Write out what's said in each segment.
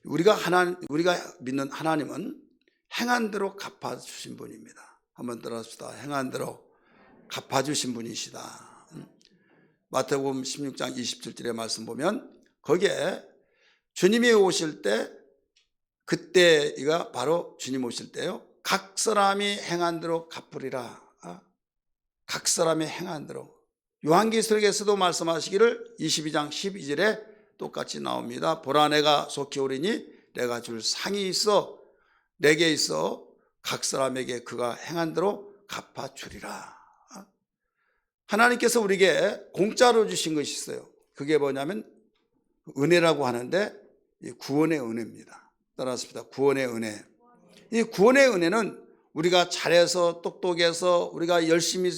우리가 믿는 하나님은 행한 대로 갚아주신 분입니다. 한번 들어봅시다. 행한 대로 갚아주신 분이시다. 마태복음 16장 27절의 말씀 보면 거기에 주님이 오실 때, 그때가 바로 주님 오실 때요, 각 사람이 행한 대로 갚으리라. 각 사람이 행한 대로. 요한계시록에서도 말씀하시기를 22장 12절에 똑같이 나옵니다. 보라, 내가 속히 오리니 내가 줄 상이 있어 내게 있어 각 사람에게 그가 행한 대로 갚아주리라. 하나님께서 우리에게 공짜로 주신 것이 있어요. 그게 뭐냐면 은혜라고 하는데 구원의 은혜입니다. 따라하십니다. 구원의 은혜. 이 구원의 은혜는 우리가 잘해서 똑똑해서 우리가 열심히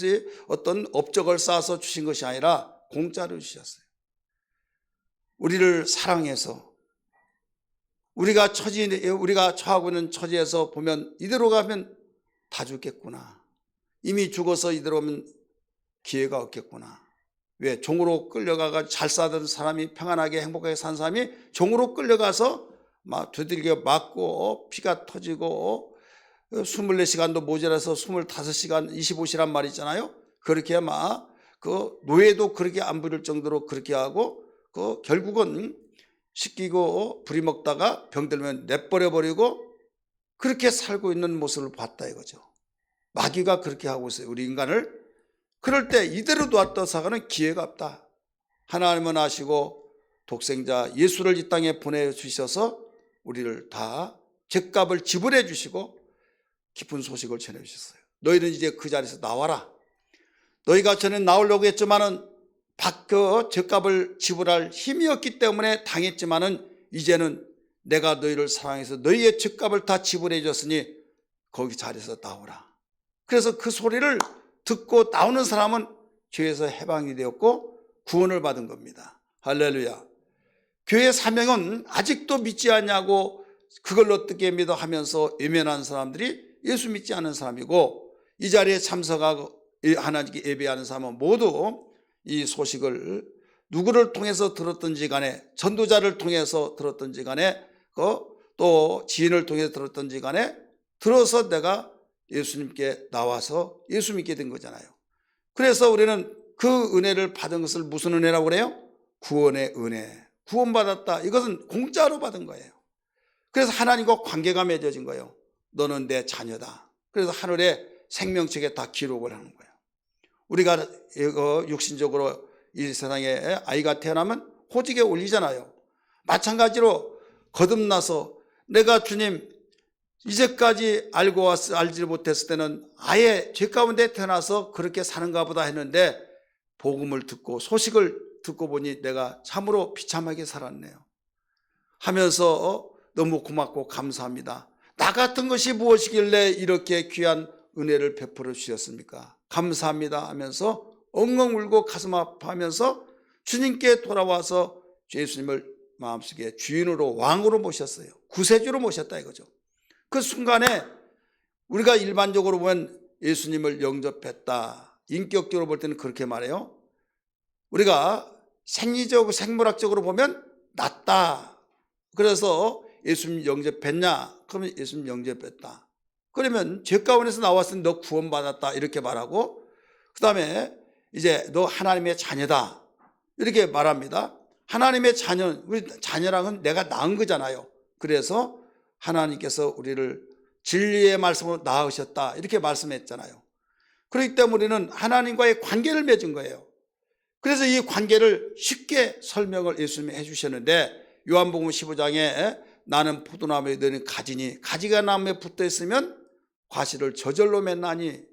어떤 업적을 쌓아서 주신 것이 아니라 공짜로 주셨어요. 우리를 사랑해서 우리가 처하고 있는 처지에서 보면 이대로 가면 다 죽겠구나. 이미 죽어서 이대로 오면 기회가 없겠구나. 왜? 종으로 끌려가가 잘 사던 사람이, 평안하게 행복하게 산 사람이 종으로 끌려가서 막 두들겨 맞고 피가 터지고 24시간도 모자라서 25시간 25시란 말이 있잖아요. 그렇게 막 그 노예도 그렇게 안 부릴 정도로 그렇게 하고 그 결국은 씻기고 부리먹다가 병들면 내버려버리고 그렇게 살고 있는 모습을 봤다 이거죠. 마귀가 그렇게 하고 있어요, 우리 인간을. 그럴 때 이대로 놔둬서는 기회가 없다. 하나님은 아시고 독생자 예수를 이 땅에 보내주셔서 우리를 다 죗값을 지불해 주시고 기쁜 소식을 전해주셨어요. 너희는 이제 그 자리에서 나와라. 너희가 전에 나오려고 했지만은 그 죗값을 지불할 힘이 없기 때문에 당했지만은 이제는 내가 너희를 사랑해서 너희의 죗값을 다 지불해 줬으니 거기 자리에서 나오라. 그래서 그 소리를 듣고 나오는 사람은 죄에서 해방이 되었고 구원을 받은 겁니다. 할렐루야. 교회 사명은 아직도 믿지 않냐고 그걸 어떻게 믿어 하면서 외면하는 사람들이 예수 믿지 않는 사람이고, 이 자리에 참석하고 하나님께 예배하는 사람은 모두 이 소식을 누구를 통해서 들었든지 간에, 전도자를 통해서 들었든지 간에 또 지인을 통해서 들었든지 간에 들어서 내가 예수님께 나와서 예수 믿게 된 거잖아요. 그래서 우리는 그 은혜를 받은 것을 무슨 은혜라고 그래요? 구원의 은혜. 구원받았다. 이것은 공짜로 받은 거예요. 그래서 하나님과 관계가 맺어진 거예요. 너는 내 자녀다. 그래서 하늘의 생명책에 다 기록을 하는 거예요. 우리가 육신적으로 이 세상에 아이가 태어나면 호직에 올리잖아요. 마찬가지로 거듭나서 내가 주님 이제까지 알지 못했을 때는 아예 죄 가운데 태어나서 그렇게 사는가 보다 했는데 복음을 듣고 소식을 듣고 보니 내가 참으로 비참하게 살았네요 하면서 너무 고맙고 감사합니다. 나 같은 것이 무엇이길래 이렇게 귀한 은혜를 베풀어 주셨습니까? 감사합니다 하면서 엉엉 울고 가슴 아파하면서 주님께 돌아와서 예수님을 마음속에 주인으로, 왕으로 모셨어요. 구세주로 모셨다 이거죠. 그 순간에 우리가 일반적으로 보면 예수님을 영접했다, 인격적으로 볼 때는 그렇게 말해요. 우리가 생물학적으로 보면 낫다. 그래서 예수님 영접했냐? 그러면 예수님 영접했다. 그러면 죄 가운데서 나왔으니 너 구원받았다 이렇게 말하고, 그 다음에 이제 너 하나님의 자녀다 이렇게 말합니다. 하나님의 자녀, 우리 자녀랑은 내가 낳은 거잖아요. 그래서 하나님께서 우리를 진리의 말씀으로 낳으셨다 이렇게 말씀했잖아요. 그렇기 때문에 우리는 하나님과의 관계를 맺은 거예요. 그래서 이 관계를 쉽게 설명을 예수님이 해주셨는데, 요한복음 15장에 나는 포도나무에 너는 가지니 가지가 나무에 붙어있으면 과실을 저절로 맺나니,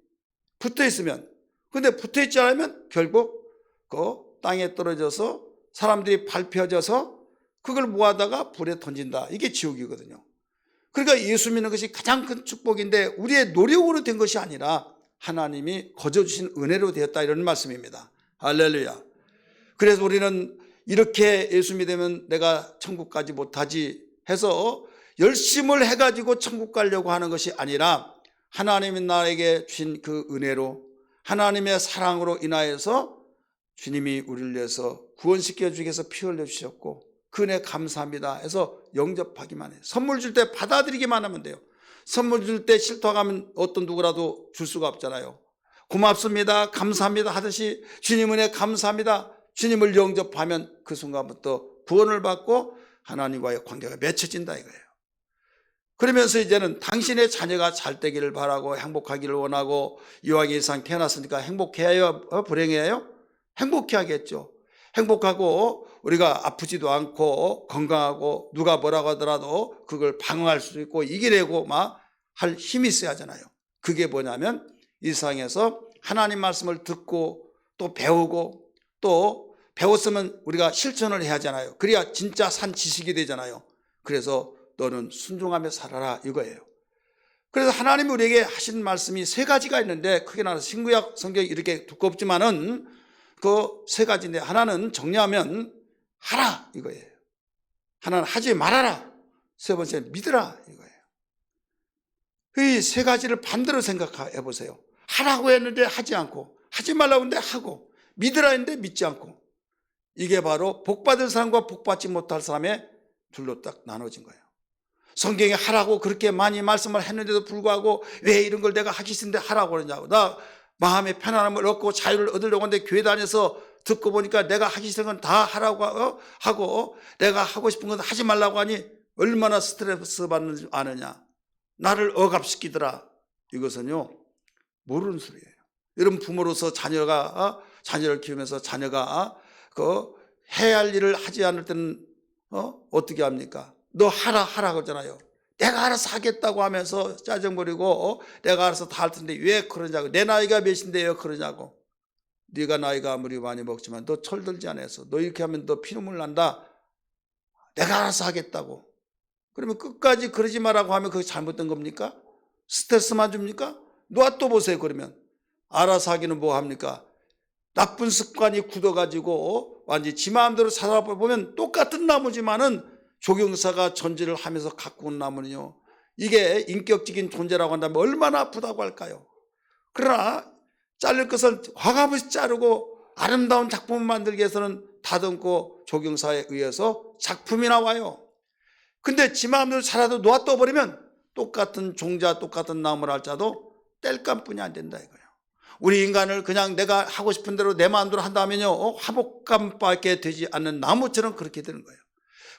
붙어있으면, 근데 붙어있지 않으면 결국 그 땅에 떨어져서 사람들이 밟혀져서 그걸 모아다가 불에 던진다. 이게 지옥이거든요. 그러니까 예수 믿는 것이 가장 큰 축복인데 우리의 노력으로 된 것이 아니라 하나님이 거저주신 은혜로 되었다 이런 말씀입니다. 할렐루야. 그래서 우리는 이렇게 예수 믿으면 내가 천국 가지 못하지 해서 열심을 해가지고 천국 가려고 하는 것이 아니라 하나님이 나에게 주신 그 은혜로, 하나님의 사랑으로 인하여서 주님이 우리를 위해서 구원시켜 주기 위해서 피 흘려 주셨고, 그 은혜 감사합니다 해서 영접하기만 해요. 선물 줄 때 받아들이기만 하면 돼요. 선물 줄 때 싫다고 하면 어떤 누구라도 줄 수가 없잖아요. 고맙습니다, 감사합니다 하듯이 주님 은혜 감사합니다, 주님을 영접하면 그 순간부터 구원을 받고 하나님과의 관계가 맺혀진다 이거예요. 그러면서 이제는 당신의 자녀가 잘 되기를 바라고 행복하기를 원하고, 이왕 이상 태어났으니까 행복해야 불행해요? 행복해 하겠죠. 행복하고 우리가 아프지도 않고 건강하고 누가 뭐라고 하더라도 그걸 방어할 수 있고 이겨내고 막 할 힘이 있어야 하잖아요. 그게 뭐냐면 이 세상에서 하나님 말씀을 듣고 또 배우고, 또 배웠으면 우리가 실천을 해야 하잖아요. 그래야 진짜 산 지식이 되잖아요. 그래서 너는 순종하며 살아라 이거예요. 그래서 하나님이 우리에게 하신 말씀이 세 가지가 있는데, 크게 나눠서 신구약 성경이 이렇게 두껍지만은 그 세 가지인데, 하나는 정리하면 하라 이거예요. 하나는 하지 말아라, 세 번째는 믿으라 이거예요. 이 세 가지를 반대로 생각해 보세요. 하라고 했는데 하지 않고, 하지 말라고 했는데 하고, 믿으라 했는데 믿지 않고, 이게 바로 복받을 사람과 복받지 못할 사람의 둘로 딱 나눠진 거예요. 성경에 하라고 그렇게 많이 말씀을 했는데도 불구하고 왜 이런 걸 내가 하기 싫은데 하라고 그러냐고. 나 마음의 편안함을 얻고 자유를 얻으려고 하는데 교회 다녀서 듣고 보니까 내가 하기 싫은 건 다 하라고 하고 내가 하고 싶은 건 하지 말라고 하니 얼마나 스트레스 받는지 아느냐. 나를 억압시키더라. 이것은요 모르는 소리예요. 여러분 부모로서 자녀를 키우면서 자녀가 그 해야 할 일을 하지 않을 때는 어떻게 합니까? 너 하라 그러잖아요. 내가 알아서 하겠다고 하면서 짜증 부리고 내가 알아서 다 할 텐데 왜 그러냐고. 내 나이가 몇인데 왜 그러냐고. 네가 나이가 아무리 많이 먹지만 너 철들지 않아서 너 이렇게 하면 너 피눈물 난다. 내가 알아서 하겠다고. 그러면 끝까지 그러지 말라고 하면 그게 잘못된 겁니까? 스트레스만 줍니까? 놔둬보세요. 그러면 알아서 하기는 뭐 합니까? 나쁜 습관이 굳어가지고 완전히 지 마음대로 살아보면 보면 똑같은 나무지만은 조경사가 전지를 하면서 갖고 온 나무는요, 이게 인격적인 존재라고 한다면 얼마나 아프다고 할까요? 그러나 자를 것을 화가없이 자르고 아름다운 작품을 만들기 위해서는 다듬고 조경사에 의해서 작품이 나와요. 근데 지 마음대로 살아도 놔둬버리면 똑같은 종자 똑같은 나무를 할자도 뗄감뿐이 안 된다 이거예요. 우리 인간을 그냥 내가 하고 싶은 대로 내 마음대로 한다면요 화목감밖에 되지 않는 나무처럼 그렇게 되는 거예요.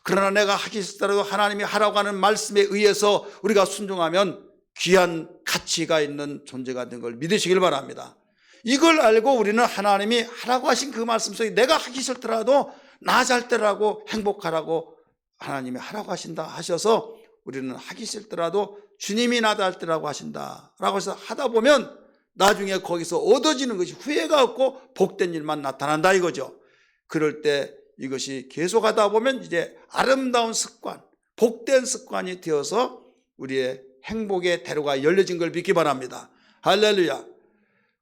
그러나 내가 하기 싫더라도 하나님이 하라고 하는 말씀에 의해서 우리가 순종하면 귀한 가치가 있는 존재가 된 걸 믿으시길 바랍니다. 이걸 알고 우리는 하나님이 하라고 하신 그 말씀 속에 내가 하기 싫더라도 나 잘 때라고 행복하라고 하나님이 하라고 하신다 하셔서 우리는 하기 싫더라도 주님이 나 잘 때라고 하신다라고 해서 하다 보면 나중에 거기서 얻어지는 것이 후회가 없고 복된 일만 나타난다 이거죠. 그럴 때 이것이 계속하다 보면 이제 아름다운 습관, 복된 습관이 되어서 우리의 행복의 대로가 열려진 걸 믿기 바랍니다. 할렐루야.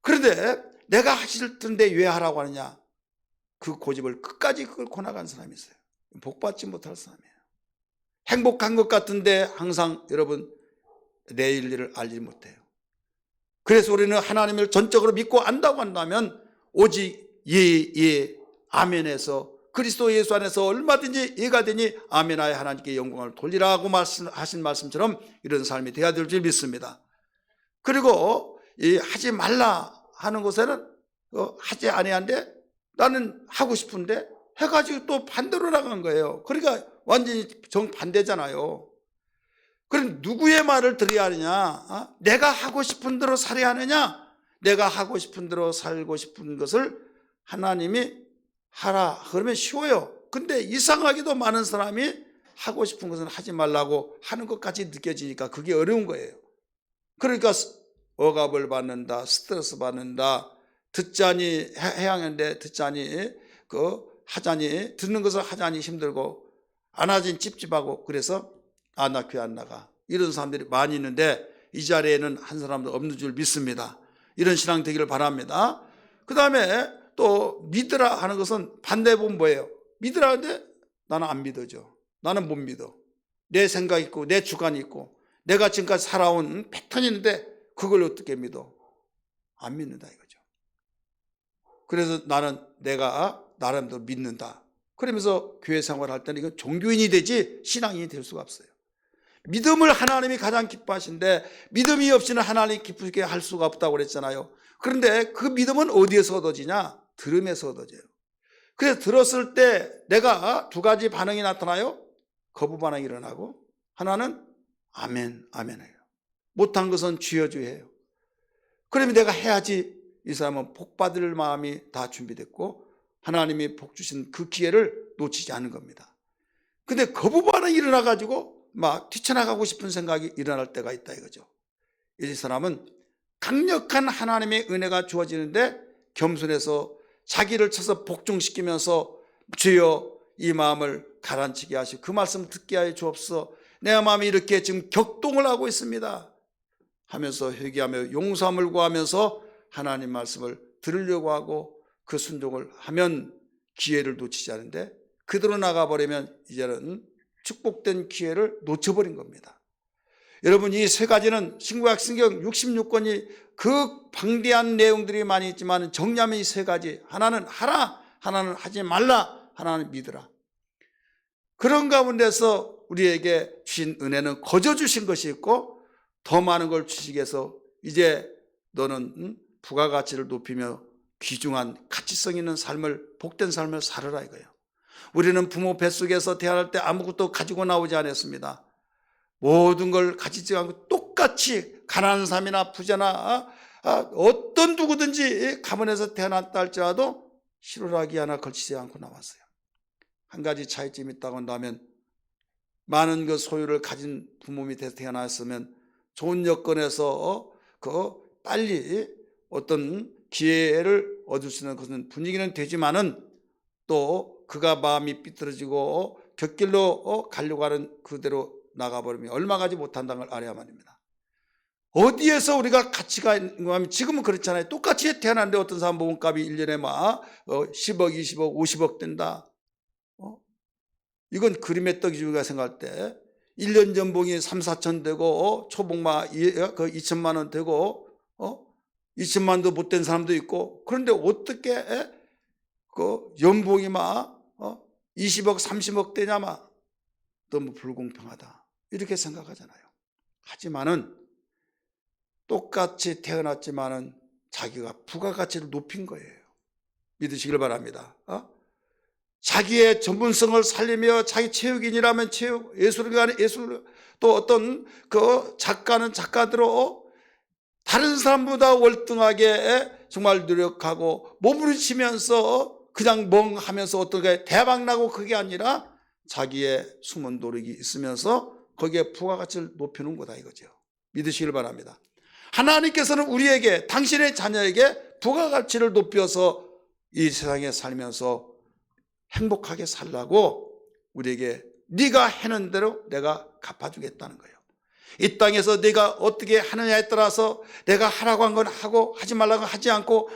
그런데 내가 하기 싫던데 왜 하라고 하느냐, 그 고집을 끝까지 끌고 나간 사람이 있어요. 복받지 못할 사람이에요. 행복한 것 같은데 항상 여러분 내일 일을 알지 못해요. 그래서 우리는 하나님을 전적으로 믿고 안다고 한다면 오직 예 아멘에서 그리스도 예수 안에서 얼마든지 예가 되니 아멘하여 하나님께 영광을 돌리라고 하신 말씀처럼 이런 삶이 되어야 될 줄 믿습니다. 그리고 이 하지 말라 하는 것에는 하지 아니한데 나는 하고 싶은데 해가지고 또 반대로 나간 거예요. 그러니까 완전히 정반대잖아요. 그럼 누구의 말을 들어야 하느냐? 내가 하고 싶은 대로 살아야 하느냐? 내가 하고 싶은 대로 살고 싶은 것을 하나님이 하라 그러면 쉬워요. 근데 이상하게도 많은 사람이 하고 싶은 것은 하지 말라고 하는 것까지 느껴지니까 그게 어려운 거예요. 그러니까 억압을 받는다, 스트레스 받는다, 듣자니 해야 하는데 듣자니 하자니 듣는 것을 하자니 힘들고 안 하자니 찝찝하고 그래서 나 교회 안 나가 이런 사람들이 많이 있는데 이 자리에는 한 사람도 없는 줄 믿습니다. 이런 신앙 되기를 바랍니다. 그 다음에 또 믿으라 하는 것은 반대에 보면 뭐예요? 믿으라 하는데 나는 안 믿어져. 나는 못 믿어. 내 생각이 있고 내 주관이 있고 내가 지금까지 살아온 패턴이 있는데 그걸 어떻게 믿어? 안 믿는다 이거죠. 그래서 나는 내가 나름대로 믿는다. 그러면서 교회 생활할 때는 이건 종교인이 되지 신앙인이 될 수가 없어요. 믿음을 하나님이 가장 기뻐하신데 믿음이 없이는 하나님 기쁘게 할 수가 없다고 그랬잖아요. 그런데 그 믿음은 어디에서 얻어지냐? 들음에서 얻어져요. 그래서 들었을 때 내가 두 가지 반응이 나타나요. 거부 반응이 일어나고, 하나는 아멘, 아멘해요. 못한 것은 주여 주여해요. 그러면 내가 해야지. 이 사람은 복 받을 마음이 다 준비됐고 하나님이 복 주신 그 기회를 놓치지 않은 겁니다. 근데 거부 반응이 일어나가지고 막 뛰쳐나가고 싶은 생각이 일어날 때가 있다 이거죠. 이 사람은 강력한 하나님의 은혜가 주어지는데 겸손해서 자기를 쳐서 복종시키면서 주여 이 마음을 가라앉히게 하시고 그 말씀 듣게 하여 주옵소서. 내 마음이 이렇게 지금 격동을 하고 있습니다 하면서 회개하며 용서함을 구하면서 하나님 말씀을 들으려고 하고 그 순종을 하면 기회를 놓치지 않은데, 그대로 나가버리면 이제는 축복된 기회를 놓쳐버린 겁니다. 여러분, 이 세 가지는 신구약 성경 66권이 그 방대한 내용들이 많이 있지만 정리하면 이 세 가지, 하나는 하라, 하나는 하지 말라, 하나는 믿으라. 그런 가운데서 우리에게 주신 은혜는 거저 주신 것이 있고 더 많은 걸 주시기 위해서 이제 너는 부가가치를 높이며 귀중한 가치성 있는 삶을, 복된 삶을 살아라 이거예요. 우리는 부모 뱃속에서 태어날 때 아무것도 가지고 나오지 않았습니다. 모든 걸 가지지 않고 똑같이 가난한 삶이나 부자나 어떤 누구든지 가문에서 태어났다 할지라도 시루라기 하나 걸치지 않고 나왔어요. 한 가지 차이점이 있다고 한다면, 많은 그 소유를 가진 부모 밑에서 태어났으면 좋은 여건에서 빨리 어떤 기회를 얻을 수 있는 것은 분위기는 되지만은 또 그가 마음이 삐뚤어지고 곁길로 가려고 하는 그대로 나가버리면 얼마 가지 못한다는 걸 알아야 말입니다. 어디에서 우리가 가치가 있는 거 하면, 지금은 그렇잖아요. 똑같이 태어났는데 어떤 사람 몸값이 1년에 막 10억, 20억, 50억 된다. 이건 그림의 떡이지. 우리가 생각할 때 1년 전봉이 3, 4천 되고 초봉마 2천만 원 되고 2천만도 못 된 사람도 있고, 그런데 어떻게 그 연봉이 막 20억, 30억 되냐, 막 너무 불공평하다 이렇게 생각하잖아요. 하지만은 똑같이 태어났지만은 자기가 부가가치를 높인 거예요. 믿으시길 바랍니다. 자기의 전문성을 살리며 자기 체육인이라면 체육, 예술가는 예술, 또 어떤 그 작가는 작가대로 다른 사람보다 월등하게 정말 노력하고 몸부림치면서 그냥 멍하면서 어떻게 대박나고, 그게 아니라 자기의 숨은 노력이 있으면서 거기에 부가가치를 높이는 거다 이거죠. 믿으시길 바랍니다. 하나님께서는 우리에게, 당신의 자녀에게 부가가치를 높여서 이 세상에 살면서 행복하게 살라고 우리에게 네가 해는 대로 내가 갚아주겠다는 거예요. 이 땅에서 네가 어떻게 하느냐에 따라서 내가 하라고 한 건 하고 하지 말라고 하지 않고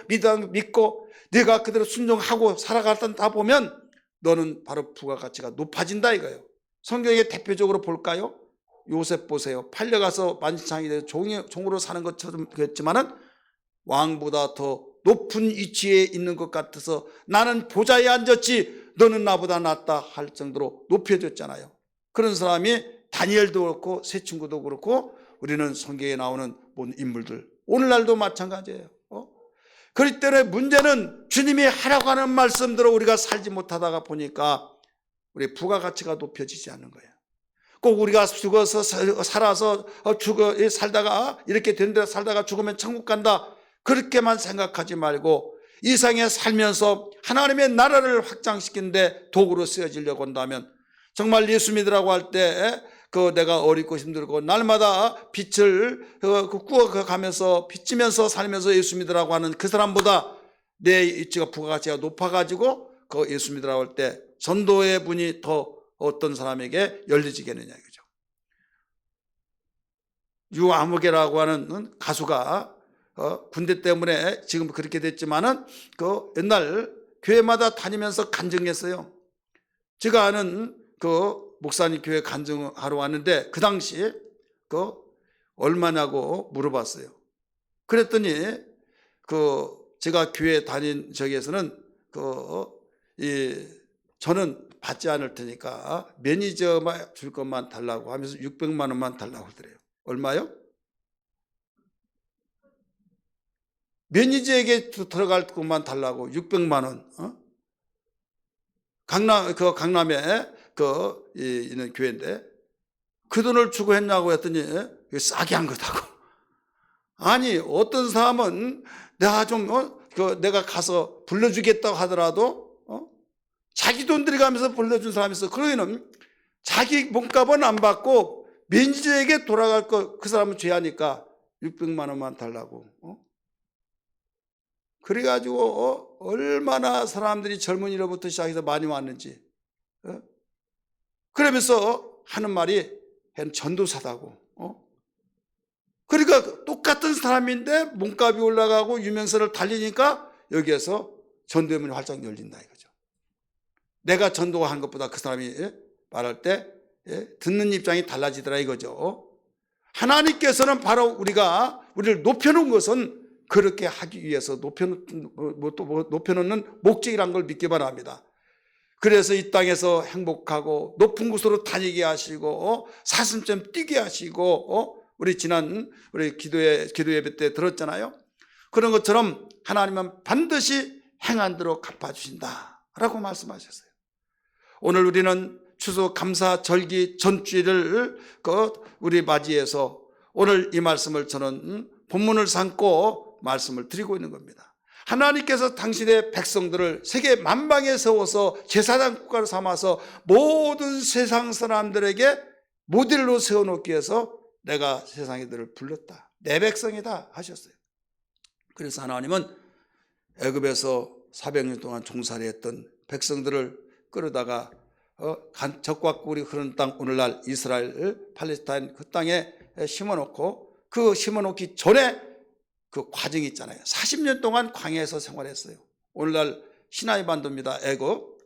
믿고 네가 그대로 순종하고 살아가다 보면 너는 바로 부가가치가 높아진다 이거예요. 성경에 대표적으로 볼까요? 요셉 보세요. 팔려가서 만신창이 돼서 종으로 사는 것처럼 그랬지만은 왕보다 더 높은 위치에 있는 것 같아서 나는 보좌에 앉았지 너는 나보다 낫다 할 정도로 높여졌잖아요. 그런 사람이 다니엘도 그렇고 세 친구도 그렇고 우리는 성경에 나오는 모든 인물들, 오늘날도 마찬가지예요. 그렇기 때문에 문제는 주님이 하라고 하는 말씀대로 우리가 살지 못하다가 보니까 우리 부가가치가 높여지지 않는 거예요. 꼭 우리가 죽어서 살아서 살다가 이렇게 된 데 살다가 죽으면 천국 간다, 그렇게만 생각하지 말고 이 세상에 살면서 하나님의 나라를 확장시키는데 도구로 쓰여지려고 한다면, 정말 예수 믿으라고 할 때 내가 어렵고 힘들고 날마다 빛을 구워가면서 비치면서 살면서 예수 믿으라고 하는 그 사람보다 내 입지가 부가가치가 높아가지고 그 예수 믿으라고 할 때 전도의 문이 더 어떤 사람에게 열려지겠느냐 이거죠. 유아무개라고 하는 가수가 군대 때문에 지금 그렇게 됐지만은 그 옛날 교회마다 다니면서 간증했어요. 제가 아는 그 목사님 교회 간증하러 왔는데 그 당시에 얼마냐고 물어봤어요. 그랬더니 제가 교회 다닌 저기에서는 이 저는 받지 않을 테니까 매니저만 줄 것만 달라고 하면서 600만 원만 달라고 하더래요. 얼마요? 매니저에게 들어갈 것만 달라고 600만 원. 강남에 있는 교회인데 그 돈을 주고 했냐고 했더니 싸게 한 거다고. 아니, 어떤 사람은 내가 내가 가서 불러주겠다고 하더라도 자기 돈 들여가면서 불러준 사람이 있어. 그러기는 자기 몸값은 안 받고 매니저에게 돌아갈 그 사람은 죄하니까 600만 원만 달라고. 그래가지고 얼마나 사람들이 젊은이로부터 시작해서 많이 왔는지. 그러면서 하는 말이 전도사다고. 그러니까 똑같은 사람인데 몸값이 올라가고 유명세를 달리니까 여기에서 전도문이 활짝 열린다 이거죠. 내가 전도한 것보다 그 사람이 말할 때 듣는 입장이 달라지더라 이거죠. 하나님께서는 바로 우리를 높여놓은 것은 그렇게 하기 위해서 높여놓는 목적이란 걸 믿기 바랍니다. 그래서 이 땅에서 행복하고 높은 곳으로 다니게 하시고 사슴처럼 뛰게 하시고 우리 지난 기도 예배 때 들었잖아요. 그런 것처럼 하나님은 반드시 행한 대로 갚아주신다라고 말씀하셨어요. 오늘 우리는 추수 감사 절기 전주일을 우리 맞이해서 오늘 이 말씀을 저는 본문을 삼고 말씀을 드리고 있는 겁니다. 하나님께서 당신의 백성들을 세계 만방에 세워서 제사장 국가로 삼아서 모든 세상 사람들에게 모델로 세워놓기 위해서 내가 세상에 너를 불렀다, 내 백성이다 하셨어요. 그래서 하나님은 애굽에서 400년 동안 종살이 했던 백성들을 끌어다가 적과 꿀이 흐르는 땅, 오늘날 이스라엘 팔레스타인 그 땅에 심어놓고 그 심어놓기 전에 그 과정이 있잖아요. 40년 동안 광야에서 생활했어요. 오늘날 시나이 반도입니다. 애굽.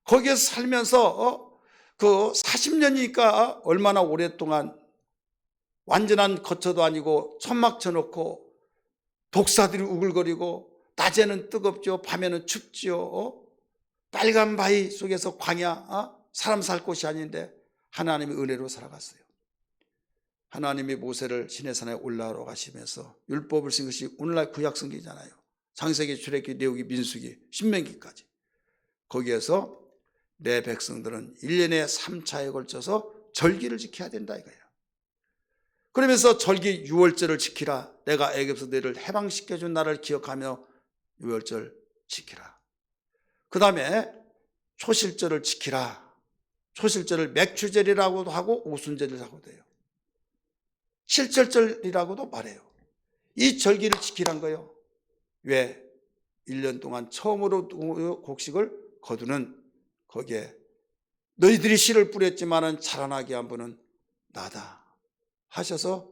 거기에서 살면서 그 40년이니까 얼마나 오랫동안 완전한 거처도 아니고 천막 쳐놓고 독사들이 우글거리고 낮에는 뜨겁죠, 밤에는 춥죠. 빨간 바위 속에서 광야, 사람 살 곳이 아닌데 하나님의 은혜로 살아갔어요. 하나님이 모세를 시내산에 올라가러 가시면서 율법을 쓴 것이 오늘날 구약성경이잖아요. 창세기, 출애굽기, 레위기, 민수기, 신명기까지. 거기에서 내 백성들은 1년에 3차에 걸쳐서 절기를 지켜야 된다 이거예요. 그러면서 절기 유월절을 지키라. 내가 애굽에서 너를 해방시켜준 날을 기억하며 유월절 지키라. 그 다음에 초실절을 지키라. 초실절을 맥추절이라고도 하고 오순절이라고도 해요. 칠절절이라고도 말해요. 이 절기를 지키란 거예요. 왜? 1년 동안 처음으로 곡식을 거두는 거기에 너희들이 씨를 뿌렸지만은 자라나게 한 분은 나다 하셔서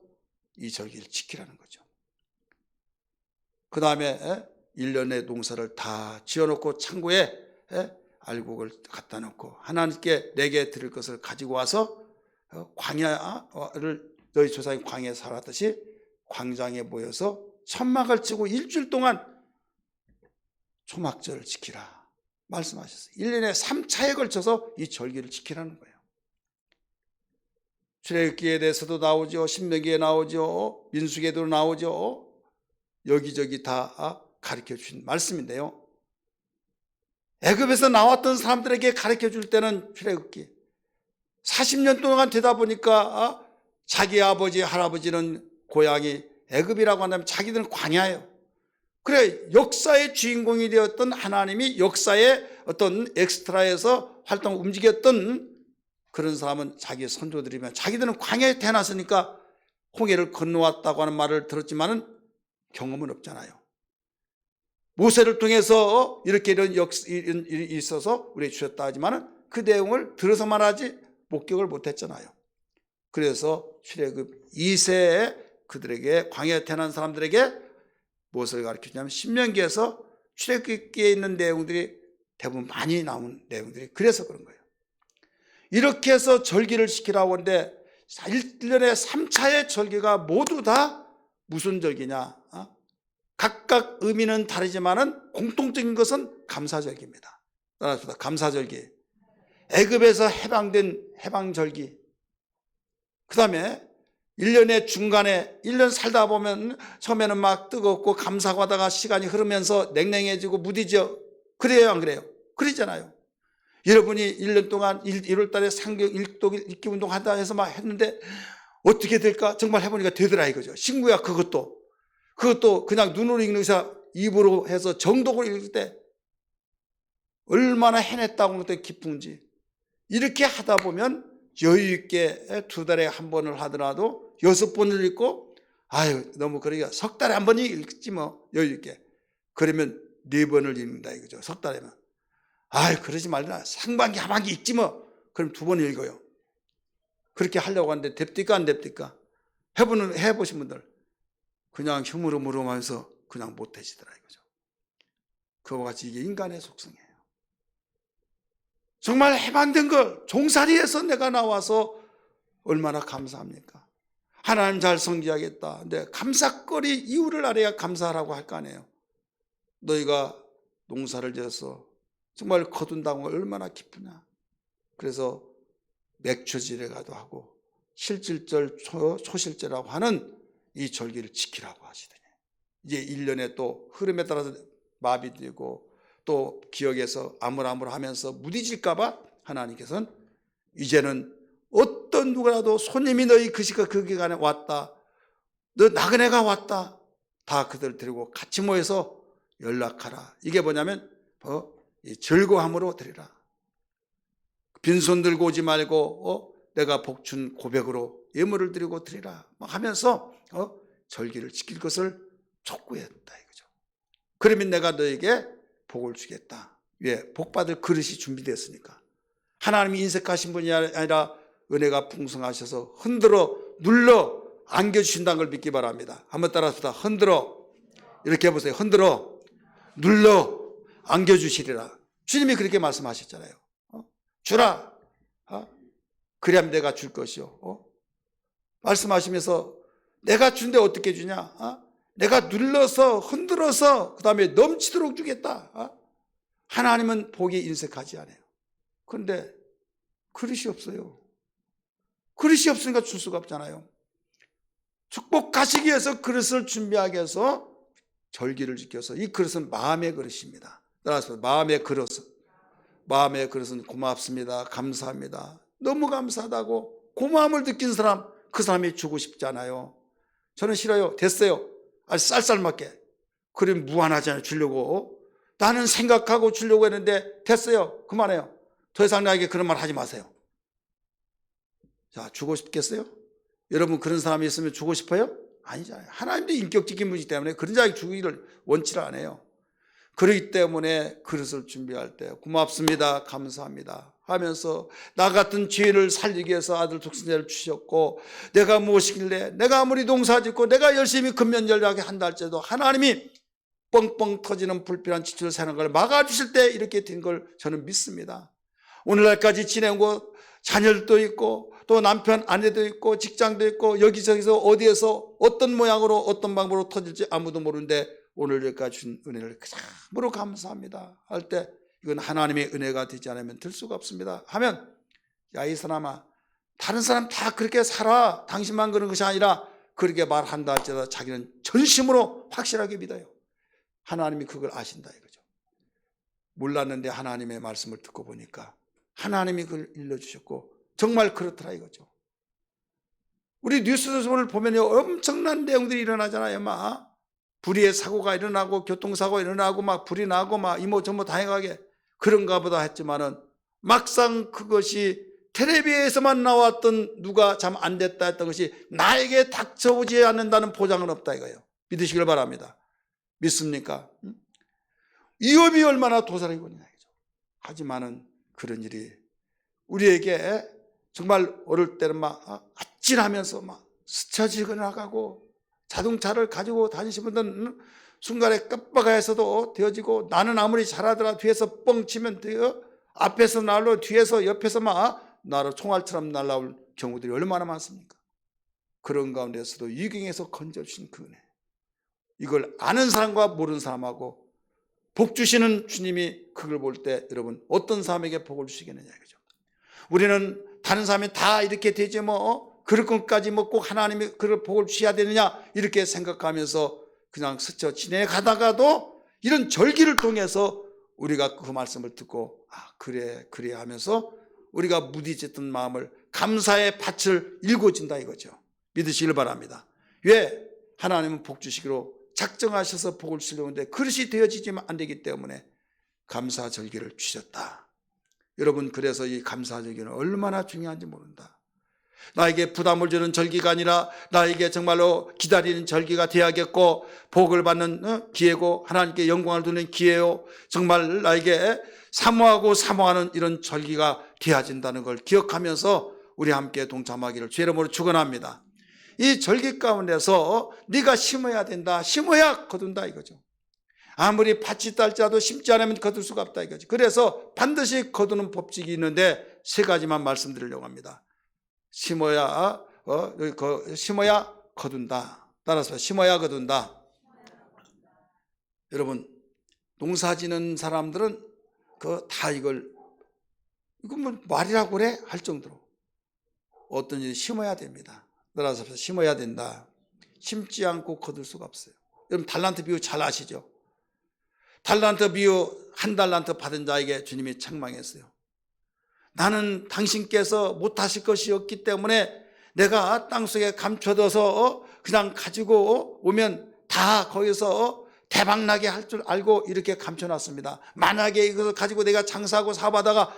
이 절기를 지키라는 거죠. 그 다음에 1년의 농사를 다 지어놓고 창고에 알곡을 갖다 놓고 하나님께 내게 드릴 것을 가지고 와서 광야를 너희 조상이 광야에 살았듯이 광장에 모여서 천막을 치고 일주일 동안 초막절을 지키라 말씀하셨어요. 1년에 3차에 걸쳐서 이 절기를 지키라는 거예요. 출애굽기에 대해서도 나오죠. 신명기에 나오죠. 민수기에도 나오죠. 여기저기 다 가르쳐 주신 말씀인데요. 애굽에서 나왔던 사람들에게 가르쳐 줄 때는 출애굽기 40년 동안 되다 보니까 자기 아버지 할아버지는 고향이 애굽이라고 한다면 자기들은 광야예요. 그래 역사의 주인공이 되었던 하나님이 역사의 어떤 엑스트라에서 활동 움직였던 그런 사람은 자기 선조들이면 자기들은 광야에 태어났으니까 홍해를 건너왔다고 하는 말을 들었지만은 경험은 없잖아요. 모세를 통해서 이렇게 이런 일이 있어서 우리에게 주셨다 하지만은 그 내용을 들어서만 하지 목격을 못했잖아요. 그래서 출애굽 2세에 그들에게 광야에 태어난 사람들에게 무엇을 가르쳐주냐면 신명기에서 출애굽기에 있는 내용들이 대부분 많이 나온 내용들이 그래서 그런 거예요. 이렇게 해서 절기를 지키라고 하는데 1년에 3차의 절기가 모두 다 무슨 절기냐? 각각 의미는 다르지만은 공통적인 것은 감사절기입니다. 따라합시다. 감사절기. 애굽에서 해방된 해방절기. 그 다음에 1년의 중간에 1년 살다 보면 처음에는 막 뜨겁고 감사하고 하다가 시간이 흐르면서 냉랭해지고 무디져. 그래요, 안 그래요? 그러잖아요. 여러분이 1년 동안 1월 달에 상경 읽기 운동 한다 해서 막 했는데 어떻게 될까? 정말 해보니까 되더라 이거죠. 친구야, 그것도 그냥 눈으로 읽는 것이 입으로 해서 정독을 읽을 때 얼마나 해냈다고 그때 기쁜지. 이렇게 하다 보면 여유 있게 2달에 한 번을 하더라도 6번을 읽고, 아유 너무 그러니까 석 달에 한 번이 읽지 뭐, 여유 있게. 그러면 4번을 읽는다 이거죠. 석 달에만. 아유 그러지 말라, 상반기 하반기 읽지 뭐. 그럼 2번 읽어요. 그렇게 하려고 하는데 됩니까 안 됩니까? 해보신 분들 그냥 흐물흐물하면서 그냥 못해지더라 이거죠. 그와 같이 이게 인간의 속성이에요. 정말 해방된 걸 종살이에서 내가 나와서 얼마나 감사합니까? 하나님 잘 섬기야겠다. 근데 감사거리 이유를 알아야 감사하라고 할 거 아니에요. 너희가 농사를 지어서 정말 거둔다고 얼마나 기쁘냐. 그래서 맥추지례가도 하고 실질절 초실제라고 하는 이 절기를 지키라고 하시더니 이제 1년에 또 흐름에 따라서 마비되고 또 기억에서 아물아물하면서 무디질까 봐 하나님께서는 이제는 어떤 누구라도 손님이 너희 그 시간 그 기간에 왔다, 너 나그네가 왔다, 다 그들 데리고 같이 모여서 연락하라. 이게 뭐냐면 즐거움으로 드리라. 빈손 들고 오지 말고 내가 복준 고백으로 예물을 드리고 드리라 하면서 절기를 지킬 것을 촉구했다 이거죠. 그러면 내가 너에게 복을 주겠다. 왜? 복받을 그릇이 준비됐으니까. 하나님이 인색하신 분이 아니라 은혜가 풍성하셔서 흔들어 눌러 안겨주신다는 걸 믿기 바랍니다. 한번 따라합시다. 흔들어, 이렇게 해보세요. 흔들어 눌러 안겨주시리라. 주님이 그렇게 말씀하셨잖아요. 주라. 그래야 내가 줄 것이요. 말씀하시면서 내가 준데 어떻게 주냐? 내가 눌러서 흔들어서 그 다음에 넘치도록 주겠다. 하나님은 복이 인색하지 않아요. 그런데 그릇이 없어요. 그릇이 없으니까 줄 수가 없잖아요. 축복하시기 위해서 그릇을 준비하기 위해서 절기를 지켜서, 이 그릇은 마음의 그릇입니다. 따라서 마음의 그릇은, 마음의 그릇은 고맙습니다, 감사합니다, 너무 감사하다고 고마움을 느낀 사람, 그 사람이 주고 싶잖아요. 저는 싫어요. 됐어요. 쌀쌀맞게. 그럼 무한하잖아요. 주려고. 나는 생각하고 주려고 했는데 됐어요. 그만해요. 더 이상 나에게 그런 말 하지 마세요. 자, 주고 싶겠어요? 여러분 그런 사람이 있으면 주고 싶어요? 아니잖아요. 하나님도 인격적인 분이기 때문에 그런 자에게 주기를 원치를 안 해요. 그렇기 때문에 그릇을 준비할 때 고맙습니다, 감사합니다 하면서 나 같은 죄인을 살리기 위해서 아들 독생자를 주셨고, 내가 무엇이길래 내가 아무리 농사짓고 내가 열심히 근면절약하게 한다 할지라도 하나님이 뻥뻥 터지는 불필요한 지출을 사는 걸 막아주실 때 이렇게 된 걸 저는 믿습니다. 오늘날까지 지내고 자녀들도 있고 또 남편 아내도 있고 직장도 있고 여기저기서 어디에서 어떤 모양으로 어떤 방법으로 터질지 아무도 모르는데 오늘 여기까지 준 은혜를 참으로 감사합니다 할 때 이건 하나님의 은혜가 되지 않으면 될 수가 없습니다 하면, 야 이 사람아, 다른 사람 다 그렇게 살아, 당신만 그런 것이 아니라 그렇게 말한다 할지라도 자기는 전심으로 확실하게 믿어요. 하나님이 그걸 아신다 이거죠. 몰랐는데 하나님의 말씀을 듣고 보니까 하나님이 그걸 일러주셨고 정말 그렇더라 이거죠. 우리 뉴스를 보면 엄청난 내용들이 일어나잖아요. 막 불의의 사고가 일어나고 교통사고가 일어나고 막 불이 나고 막 이모 저모 다양하게 그런가 보다 했지만은 막상 그것이 텔레비에서만 나왔던 누가 참 안 됐다 했던 것이 나에게 닥쳐오지 않는다는 보장은 없다 이거예요. 믿으시길 바랍니다. 믿습니까? 위험이 얼마나 도사리군요. 하지만은 그런 일이 우리에게 정말 어릴 때는 막 아찔하면서 막 스쳐 지나가고, 자동차를 가지고 다니시는 분들은 순간에 깜빡해서도 되어지고, 나는 아무리 잘하더라 뒤에서 뻥치면 돼요. 앞에서 날로 뒤에서 옆에서 막 나로 총알처럼 날라올 경우들이 얼마나 많습니까? 그런 가운데서도 위경에서 건져주신 그 은혜, 이걸 아는 사람과 모르는 사람하고 복 주시는 주님이 그걸 볼 때 여러분 어떤 사람에게 복을 주시겠느냐 이거죠. 우리는 다른 사람이 다 이렇게 되지 뭐 그럴 것까지 뭐 꼭 하나님이 그걸 복을 주셔야 되느냐 이렇게 생각하면서 그냥 스쳐 지내가다가도 이런 절기를 통해서 우리가 그 말씀을 듣고 그래 하면서 우리가 무디졌던 마음을 감사의 밭을 일궈진다 이거죠. 믿으시길 바랍니다. 왜? 하나님은 복 주시기로 작정하셔서 복을 주시려는데 그릇이 되어지지만 안 되기 때문에 감사 절기를 주셨다. 여러분 그래서 이 감사 절기는 얼마나 중요한지 모른다. 나에게 부담을 주는 절기가 아니라 나에게 정말로 기다리는 절기가 되어야겠고 복을 받는 기회고 하나님께 영광을 두는 기회요 정말 나에게 사모하고 사모하는 이런 절기가 되어진다는 걸 기억하면서 우리 함께 동참하기를 주의 이름으로 축원합니다. 이 절기 가운데서 네가 심어야 된다. 심어야 거둔다 이거죠. 아무리 밭이 있다 할지라도 심지 않으면 거둘 수가 없다 이거죠. 그래서 반드시 거두는 법칙이 있는데 세 가지만 말씀드리려고 합니다. 심어야 거둔다. 따라서 심어야 거둔다. 여러분 농사 지는 사람들은 다 이건 뭐 말이라고 그래 할 정도로 어떤 일을 심어야 됩니다. 따라서 심어야 된다. 심지 않고 거둘 수가 없어요. 여러분 달란트 비유 잘 아시죠? 달란트 비유 한 달란트 받은 자에게 주님이 책망했어요. 나는 당신께서 못하실 것이 없기 때문에 내가 땅속에 감춰둬서 그냥 가지고 오면 다 거기서 대박나게 할 줄 알고 이렇게 감춰놨습니다. 만약에 이것을 가지고 내가 장사하고 사업하다가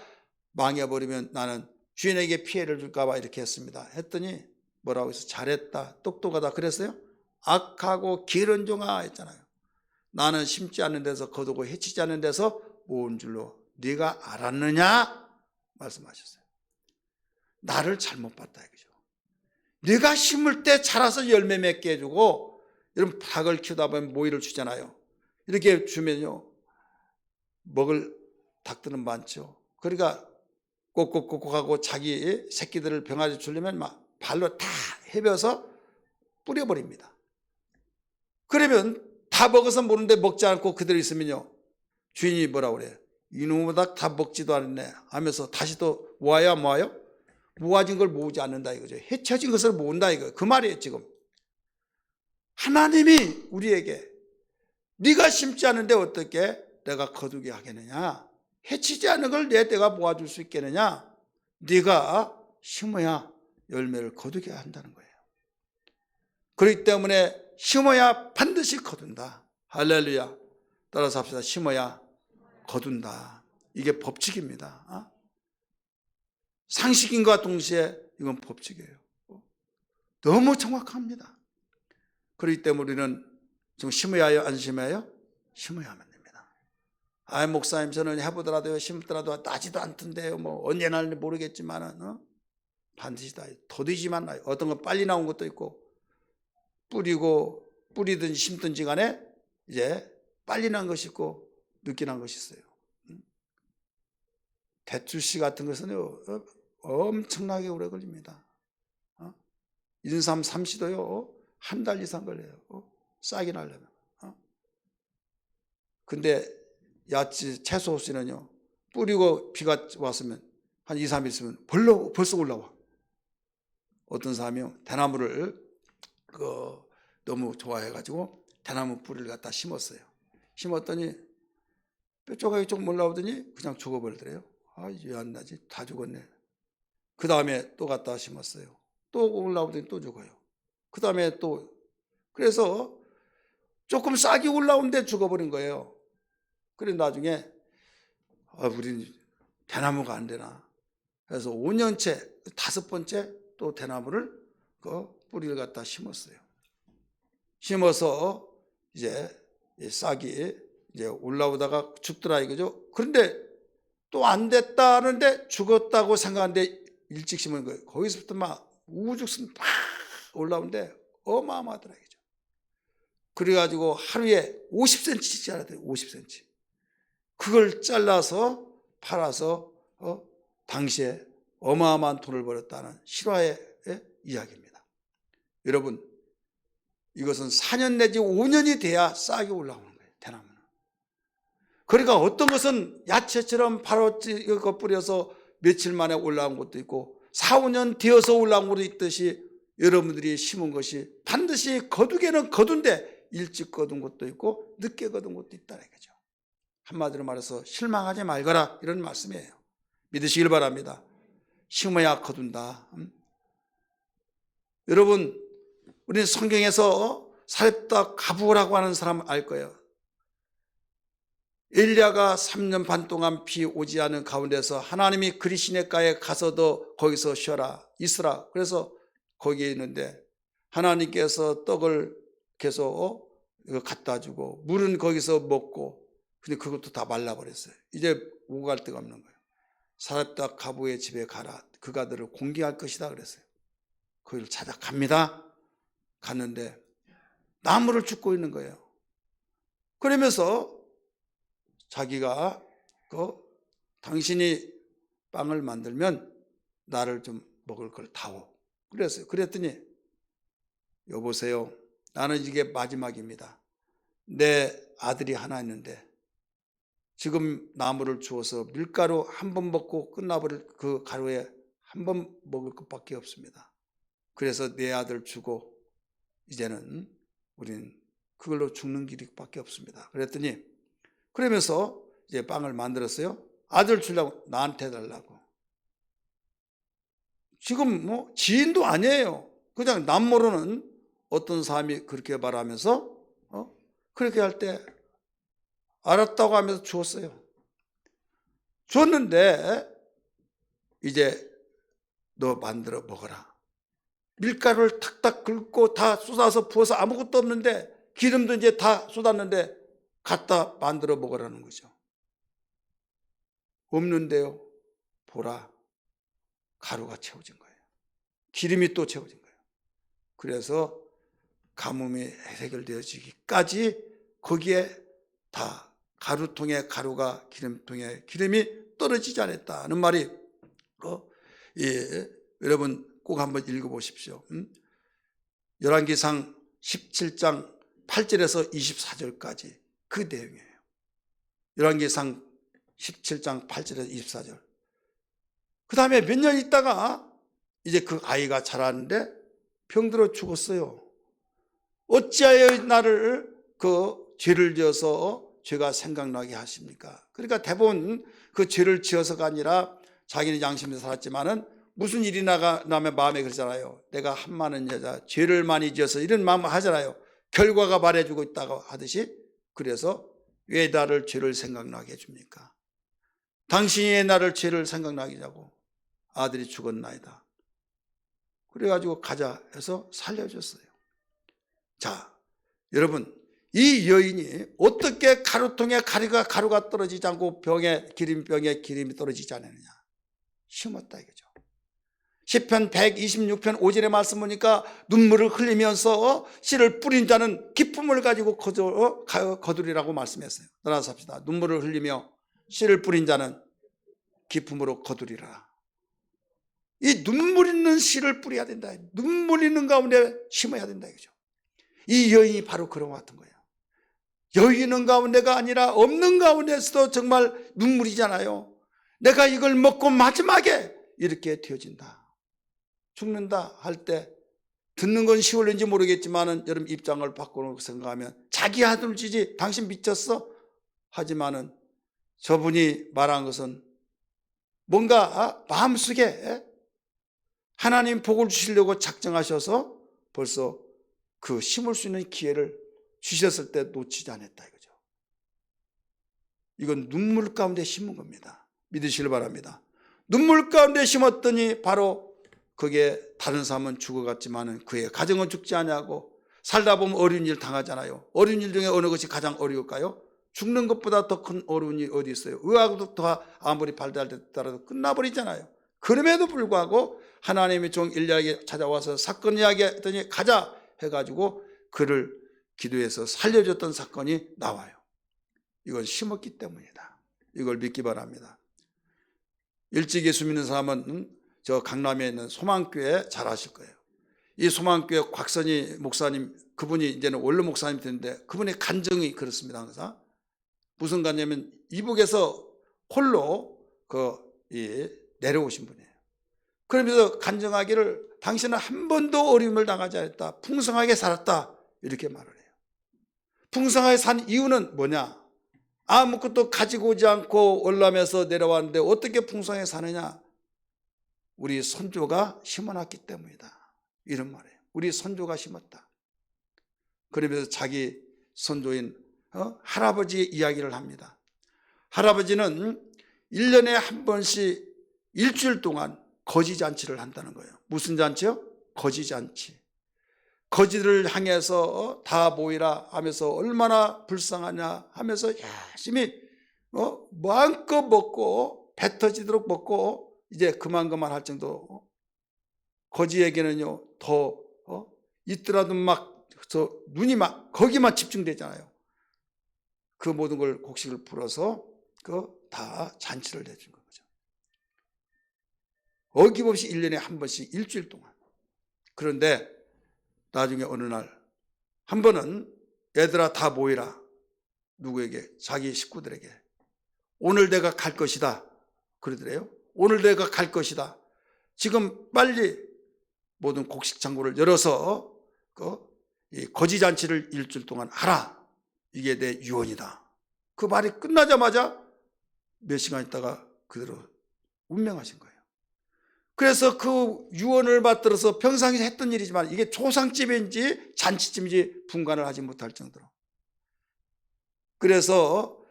망해버리면 나는 주인에게 피해를 줄까 봐 이렇게 했습니다. 했더니 뭐라고 해서 잘했다 똑똑하다 그랬어요? 악하고 기른 종아 했잖아요. 나는 심지 않는 데서 거두고 해치지 않는 데서 모은 줄로 네가 알았느냐 말씀하셨어요. 나를 잘못 봤다 이거죠. 네가 심을 때 자라서 열매 맺게 해주고 여러분 닭을 키우다 보면 모이를 주잖아요. 이렇게 주면요 먹을 닭들은 많죠. 그러니까 꼭꼭꼭하고 자기 새끼들을 병아리 주려면 막 발로 다 헤벼서 뿌려버립니다. 그러면 다 먹어서 모르는데 먹지 않고 그대로 있으면요 주인이 뭐라고 그래요? 이놈의 닭 다 먹지도 않네 하면서 다시 또 모아야 모아요? 모아진 걸 모으지 않는다 이거죠. 해쳐진 것을 모은다 이거 그 말이에요. 지금 하나님이 우리에게 네가 심지 않은데 어떻게 내가 거두게 하겠느냐, 해치지 않은 걸 내가 모아줄 수 있겠느냐, 네가 심어야 열매를 거두게 한다는 거예요. 그렇기 때문에 심어야 반드시 거둔다. 할렐루야. 따라서 합시다. 심어야 거둔다. 이게 법칙입니다. 상식인과 동시에 이건 법칙이에요. 너무 정확합니다. 그렇기 때문에 우리는 지금 심어야 해요? 안 심어야? 심어야만 됩니다. 목사님 저는 해보더라도 심더라도 나지도 않던데요. 뭐 언제 날지 모르겠지만은 반드시 다 더디지만 나요. 어떤 건 빨리 나온 것도 있고 뿌리든지 심든지 간에 이제 빨리 난 것이 있고 늦게 난 것이 있어요. 대추씨 같은 것은요 엄청나게 오래 걸립니다. 인삼 삼시도요 한 달 이상 걸려요. 싹이 나려면. 근데 야채 채소 씨는요 뿌리고 비가 왔으면 한 2, 3일 있으면 벌써 올라와. 어떤 사람이요 대나무를 너무 좋아해가지고 대나무 뿌리를 갖다 심었어요. 심었더니 뾰족하게 조금 올라오더니 그냥 죽어버리더래요. 왜 안 나지? 다 죽었네. 그 다음에 또 갖다 심었어요. 또 올라오더니 또 죽어요. 그 다음에 또 그래서 조금 싹이 올라오는데 죽어버린 거예요. 그래 나중에 우린 대나무가 안 되나. 그래서 5년째 5번째 또 대나무를 뿌리를 갖다 심었어요. 심어서 이제 싹이 이제 올라오다가 죽더라 이거죠. 그런데 또 안 됐다는데 죽었다고 생각하는데 일찍 심은 거예요. 거기서부터 막 우죽순 팍 올라오는데 어마어마하더라 이거죠. 그래가지고 하루에 50cm씩 자라야 돼요. 50cm. 그걸 잘라서 팔아서 당시에 어마어마한 돈을 벌었다는 실화의 이야기입니다. 여러분 이것은 4년 내지 5년이 돼야 싹이 올라오는 거예요. 대나무는. 그러니까 어떤 것은 야채처럼 바로 뿌려서 며칠 만에 올라온 것도 있고 4, 5년 되어서 올라온 것도 있듯이 여러분들이 심은 것이 반드시 거두게는 거둔데 일찍 거둔 것도 있고 늦게 거둔 것도 있다는 거죠. 한마디로 말해서 실망하지 말거라, 이런 말씀이에요. 믿으시길 바랍니다. 심어야 거둔다. 여러분, 우리는 성경에서 사렙다 가부라고 하는 사람 알 거예요. 엘리야가 3년 반 동안 비 오지 않은 가운데서 하나님이 그리 시내가에 가서도 거기서 쉬어라, 있으라. 그래서 거기에 있는데 하나님께서 떡을 계속 갖다 주고 물은 거기서 먹고, 근데 그것도 다 말라버렸어요. 이제 오고 갈 데가 없는 거예요. 사렙다 가부의 집에 가라, 그가 너를 공경할 것이다 그랬어요. 거기를 찾아갑니다. 갔는데 나무를 줍고 있는 거예요. 그러면서 자기가 당신이 빵을 만들면 나를 좀 먹을 걸 다오 그랬어요. 그랬더니 여보세요, 나는 이게 마지막입니다. 내 아들이 하나 있는데 지금 나무를 주어서 밀가루 한 번 먹고 끝나버릴 그 가루에 한 번 먹을 것밖에 없습니다. 그래서 내 아들 주고 이제는 우리는 그걸로 죽는 길밖에 없습니다. 그랬더니 그러면서 이제 빵을 만들었어요. 아들 주려고 나한테 달라고. 지금 뭐 지인도 아니에요. 그냥 남 모르는 어떤 사람이 그렇게 말하면서 그렇게 할 때 알았다고 하면서 주었어요. 줬는데 이제 너 만들어 먹어라. 밀가루를 탁탁 긁고 다 쏟아서 부어서 아무것도 없는데 기름도 이제 다 쏟았는데 갖다 만들어 먹으라는 거죠. 없는데요, 보라, 가루가 채워진 거예요. 기름이 또 채워진 거예요. 그래서 가뭄이 해결되어지기까지 거기에 다 가루통에 가루가 기름통에 기름이 떨어지지 않았다는 말이 여러분 꼭 한번 읽어보십시오. 열왕기상 17장 8절에서 24절까지 그 내용이에요. 열왕기상 17장 8절에서 24절. 그 다음에 몇 년 있다가 이제 그 아이가 자라는데 병들어 죽었어요. 어찌하여 나를 죄를 지어서 죄가 생각나게 하십니까? 그러니까 대부분 그 죄를 지어서가 아니라 자기는 양심에서 살았지만은 무슨 일이 나면 마음에 그러잖아요. 내가 한 많은 여자, 죄를 많이 지어서 이런 마음 하잖아요. 결과가 말해주고 있다고 하듯이. 그래서 왜 나를 죄를 생각나게 해줍니까? 당신이 왜 나를 죄를 생각나게 하고 아들이 죽었나이다. 그래가지고 가자 해서 살려줬어요. 자, 여러분, 이 여인이 어떻게 가루통에 가루가 떨어지지 않고 기름병에 기름이 떨어지지 않느냐? 심었다 이거죠. 시편 126편 5절의 말씀 보니까 눈물을 흘리면서 씨를 뿌린 자는 기쁨을 가지고 거두리라고 말씀했어요. 따라서 합시다. 눈물을 흘리며 씨를 뿌린 자는 기쁨으로 거두리라. 이 눈물 있는 씨를 뿌려야 된다. 눈물 있는 가운데 심어야 된다 이거죠. 이 여인이 바로 그런 것 같은 거예요. 여유 있는 가운데가 아니라 없는 가운데서도 정말 눈물이잖아요. 내가 이걸 먹고 마지막에 이렇게 되어진다. 죽는다 할 때 듣는 건 쉬울는지 모르겠지만은 여러분 입장을 바꾸는 생각하면 자기 아들 주지 당신 미쳤어? 하지만은 저분이 말한 것은 뭔가 마음속에 하나님 복을 주시려고 작정하셔서 벌써 그 심을 수 있는 기회를 주셨을 때 놓치지 않았다 이거죠. 이건 눈물 가운데 심은 겁니다. 믿으시길 바랍니다. 눈물 가운데 심었더니 바로 그게 다른 사람은 죽어갔지만은 그의 가정은 죽지 않냐고. 살다 보면 어려운 일 당하잖아요. 어려운 일 중에 어느 것이 가장 어려울까요? 죽는 것보다 더 큰 어려운 일이 어디 있어요? 의학도 더 아무리 발달됐더라도 끝나버리잖아요. 그럼에도 불구하고 하나님의 종 엘리야에게 찾아와서 사건 이야기했더니 가자 해가지고 그를 기도해서 살려줬던 사건이 나와요. 이건 심었기 때문이다. 이걸 믿기 바랍니다. 일찍 예수 믿는 사람은 저 강남에 있는 소망교회 잘 아실 거예요. 이 소망교회 곽선희 목사님, 그분이 이제는 원로 목사님 됐는데 그분의 간증이 그렇습니다. 항상 무슨 관계냐면 이북에서 홀로 내려오신 분이에요. 그러면서 간증하기를 당신은 한 번도 어려움을 당하지 않았다. 풍성하게 살았다. 이렇게 말을 해요. 풍성하게 산 이유는 뭐냐? 아무것도 가지고 오지 않고 월남에서 내려왔는데 어떻게 풍성하게 사느냐? 우리 선조가 심어놨기 때문이다. 이런 말이에요. 우리 선조가 심었다. 그러면서 자기 선조인 할아버지의 이야기를 합니다. 할아버지는 1년에 한 번씩 일주일 동안 거지잔치를 한다는 거예요. 무슨 잔치요? 거지잔치. 거지들을 향해서 다 모이라 하면서 얼마나 불쌍하냐 하면서 열심히 마음껏 먹고 배 터지도록 먹고 이제 그만 할 정도. 거지에게는요 더 있더라도 막 눈이 막 거기만 집중되잖아요. 그 모든 걸 곡식을 풀어서 다 잔치를 내준 거죠. 어김없이 1년에 한 번씩 일주일 동안. 그런데 나중에 어느 날 한 번은 얘들아 다 모이라. 누구에게? 자기 식구들에게. 오늘 내가 갈 것이다. 그러더래요. 오늘 내가 갈 것이다. 지금 빨리 모든 곡식 창고를 열어서 거지잔치를 일주일 동안 하라. 이게 내 유언이다. 그 말이 끝나자마자 몇 시간 있다가 그대로 운명하신 거예요. 그래서 그 유언을 받들어서 평상시에 했던 일이지만 이게 조상집인지 잔치집인지 분간을 하지 못할 정도로. 그래서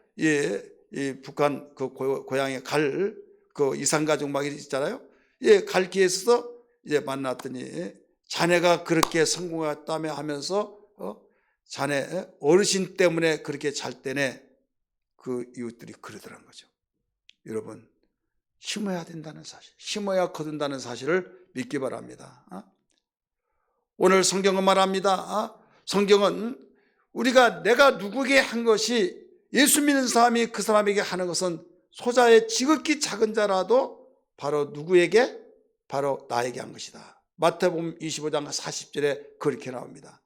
북한 그 고향에 갈 그 이산가족 막 있잖아요. 갈 기회에 있어서 이제 만났더니 자네가 그렇게 성공했다며 하면서 자네 어르신 때문에 그렇게 잘 때네. 그 이웃들이 그러더란 거죠. 여러분, 심어야 된다는 사실, 심어야 거둔다는 사실을 믿기 바랍니다. 오늘 성경은 말합니다. 성경은 우리가 내가 누구에게 한 것이 예수 믿는 사람이 그 사람에게 하는 것은 소자의 지극히 작은 자라도 바로 누구에게? 바로 나에게 한 것이다. 마태복음 25장 40절에 그렇게 나옵니다.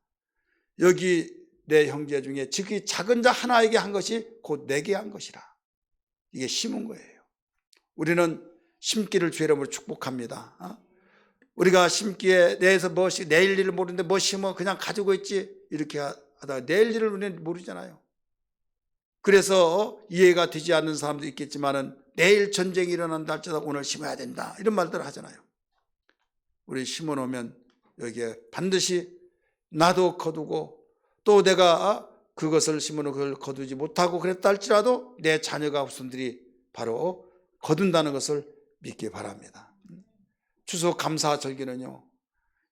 여기 내 형제 중에 지극히 작은 자 하나에게 한 것이 곧 내게 한 것이라. 이게 심은 거예요. 우리는 심기를 주의 이름으로 축복합니다. 우리가 심기에 대해서 무엇이 내일 일을 모르는데 뭐 심어 그냥 가지고 있지 이렇게 하다가 내일 일을 우리는 모르잖아요. 그래서 이해가 되지 않는 사람도 있겠지만은 내일 전쟁이 일어난다 할지라도 오늘 심어야 된다 이런 말들을 하잖아요. 우리 심어 놓으면 여기에 반드시 나도 거두고 또 내가 그것을 심어 놓은 걸 거두지 못하고 그랬다 할지라도 내 자녀가 후손들이 바로 거둔다는 것을 믿기 바랍니다. 추수감사절기는요,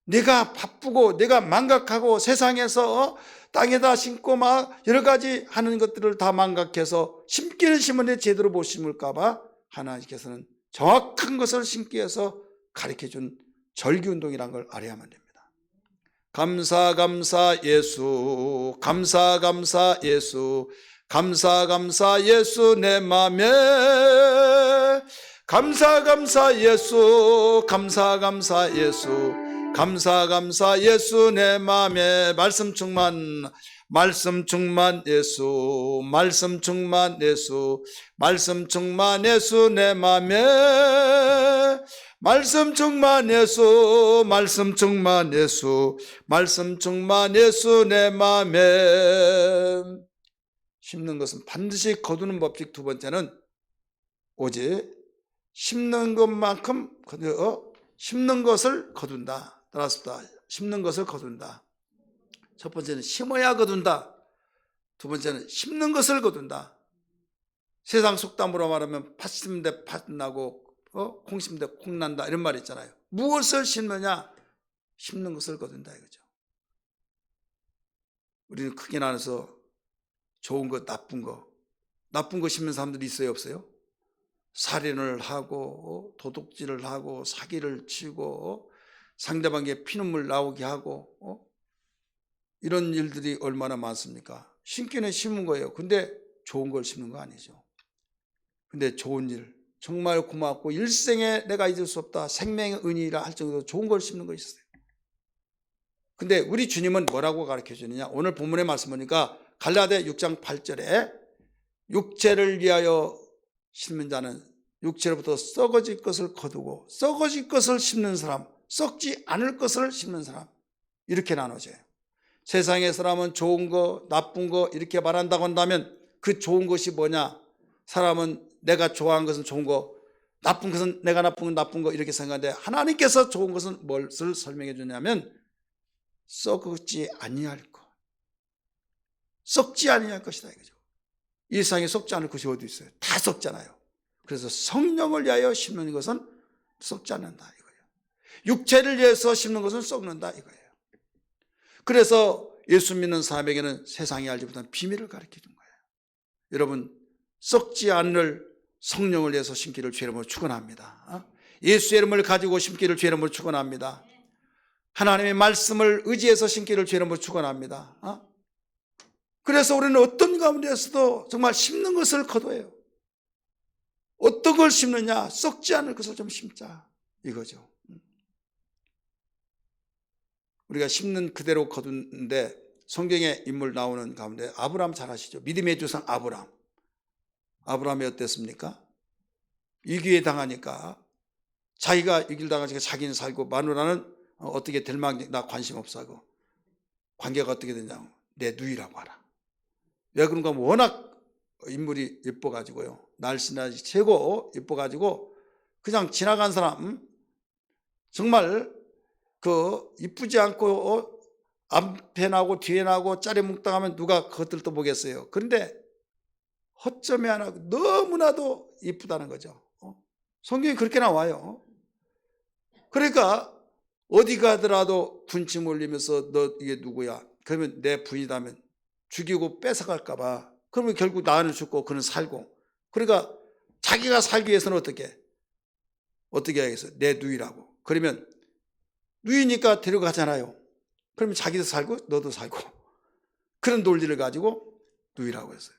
내가 바쁘고 내가 망각하고 세상에서 땅에다 심고 막 여러 가지 하는 것들을 다 망각해서 심기는 심었는데 제대로 못 심을까 봐 하나님께서는 정확한 것을 심기 위해서 가르쳐준 절기운동이라는 걸 알아야만 됩니다. 감사 예수, 감사 예수, 감사 예수 내 맘에 감사 예수, 감사 예수, 감사 예수 내 맘에 말씀 충만 예수, 말씀 충만 예수, 말씀 충만 예수 내 맘에 말씀 충만 예수, 말씀 충만 예수, 말씀 충만 예수 내 맘에. 심는 것은 반드시 거두는 법칙. 두 번째는 오직 심는 것만큼 심는 것을 거둔다. 따라서 심는 것을 거둔다. 첫 번째는 심어야 거둔다. 두 번째는 심는 것을 거둔다. 세상 속담으로 말하면 팥 심는 데 팥 나고 콩 심는 데 콩 난다 이런 말이 있잖아요. 무엇을 심느냐? 심는 것을 거둔다 이거죠. 우리는 크게 나눠서 좋은 것, 나쁜 거 심는 사람들이 있어요, 없어요? 살인을 하고 도둑질을 하고 사기를 치고 상대방에게 피눈물 나오게 하고 이런 일들이 얼마나 많습니까? 심기는 심은 거예요. 근데 좋은 걸 심는 거 아니죠. 근데 좋은 일, 정말 고맙고 일생에 내가 잊을 수 없다, 생명의 은이라 할 정도로 좋은 걸 심는 거 있어요. 근데 우리 주님은 뭐라고 가르쳐 주느냐? 오늘 본문의 말씀 보니까 갈라디아 6장 8절에 육체를 위하여 심는 자는 육체로부터 썩어질 것을 거두고 썩어질 것을 심는 사람, 썩지 않을 것을 심는 사람, 이렇게 나눠져요. 세상의 사람은 좋은 거, 나쁜 거 이렇게 말한다고 한다면 그 좋은 것이 뭐냐? 사람은 내가 좋아하는 것은 좋은 거, 나쁜 것은 내가 나쁜 거 이렇게 생각하는데, 하나님께서 좋은 것은 무엇을 설명해 주냐면 썩지 아니할 것, 썩지 아니할 것이다 이거죠. 이 세상에 썩지 않을 것이 어디 있어요? 다 썩잖아요. 그래서 성령을 위하여 심는 것은 썩지 않는다 이거예요. 육체를 위해서 심는 것은 썩는다 이거예요. 그래서 예수 믿는 사람에게는 세상이 알지 못한 비밀을 가르쳐 준 거예요. 여러분, 썩지 않을 성령을 위해서 심기를 주의 이름으로 축원합니다. 예수의 이름을 가지고 심기를 주의 이름으로 축원합니다. 하나님의 말씀을 의지해서 심기를 주의 이름으로 축원합니다. 그래서 우리는 어떤 가운데서도 정말 심는 것을 거둬요. 어떤 걸 심느냐? 썩지 않을 것을 좀 심자 이거죠. 우리가 심는 그대로 거두는데 성경에 인물 나오는 가운데 아브라함 잘 아시죠? 믿음의 조상 아브라함. 아브라함이 어땠습니까? 위기에 당하니까, 자기가 위기를 당하니까 자기는 살고 마누라는 어떻게 될 망정, 나 관심 없어 하고, 관계가 어떻게 되냐고, 내 누이라고 하라. 왜 그런가 하면 워낙 인물이 예뻐가지고요, 날씬하지 최고 예뻐가지고 그냥 지나간 사람 정말 그 이쁘지 않고 앞에 나고 뒤에 나고 짜리뭉땅하면 누가 그것들 또 보겠어요. 그런데 허점이 하나 너무나도 이쁘다는 거죠. 성경이 그렇게 나와요. 그러니까 어디 가더라도 군침 올리면서 너 이게 누구야? 그러면 내 부인이라면 죽이고 뺏어갈까 봐. 그러면 결국 나는 죽고 그는 살고. 그러니까 자기가 살기 위해서는 어떻게 하겠어요? 내 누이라고. 그러면 누이니까 데려가잖아요. 그러면 자기도 살고 너도 살고. 그런 논리를 가지고 누이라고 했어요.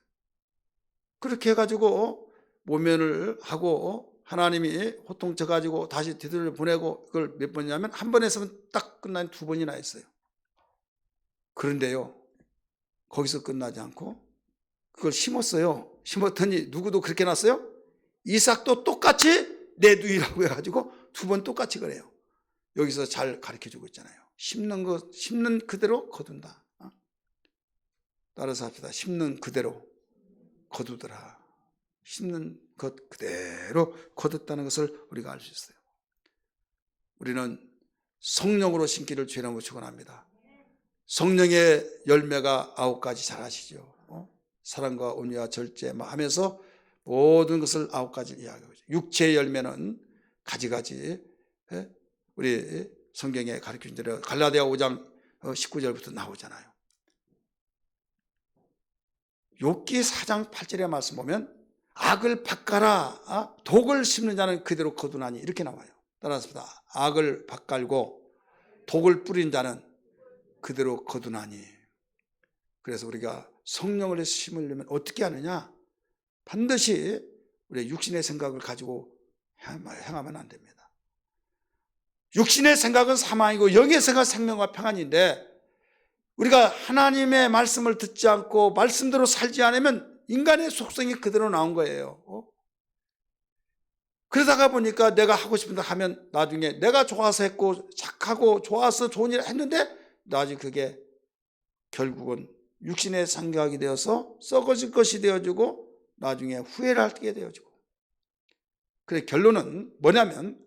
그렇게 해가지고 모면을 하고 하나님이 호통쳐 가지고 다시 뒤들려 보내고, 그걸 몇 번이냐면 한 번 했으면 딱 끝나니 2번이나 했어요. 그런데요, 거기서 끝나지 않고 그걸 심었어요. 심었더니 누구도 그렇게 놨어요? 이삭도 똑같이 내 누이라고 해가지고 2번 똑같이 그래요. 여기서 잘 가르쳐주고 있잖아요. 심는 그대로 거둔다. 따라서 합시다. 심는 그대로 거두더라. 심는 것 그대로 거뒀다는 것을 우리가 알 수 있어요. 우리는 성령으로 심기를 주의 이름으로 축원합니다. 성령의 열매가 9가지 잘 아시죠? 사랑과 온유와 절제 하면서 모든 것을 9가지 이야기하고 있어요. 육체의 열매는 가지가지 우리 성경에 가르쳐준 대로 갈라디아 5장 19절부터 나오잖아요. 욥기 4장 8절의 말씀 보면 악을 밭갈아 독을 심는 자는 그대로 거두나니 이렇게 나와요. 따라서 악을 밭갈고 독을 뿌린 자는 그대로 거두나니. 그래서 우리가 성령을 해서 심으려면 어떻게 하느냐? 반드시 우리의 육신의 생각을 가지고 행하면 안 됩니다. 육신의 생각은 사망이고 영의 생각은 생명과 평안인데, 우리가 하나님의 말씀을 듣지 않고 말씀대로 살지 않으면 인간의 속성이 그대로 나온 거예요. 그러다가 보니까 내가 하고 싶은 데 하면 나중에 내가 좋아서 했고 착하고 좋아서 좋은 일을 했는데 나중에 그게 결국은 육신의 생각이 되어서 썩어질 것이 되어지고 나중에 후회를 하게 되어지고. 그래서 결론은 뭐냐면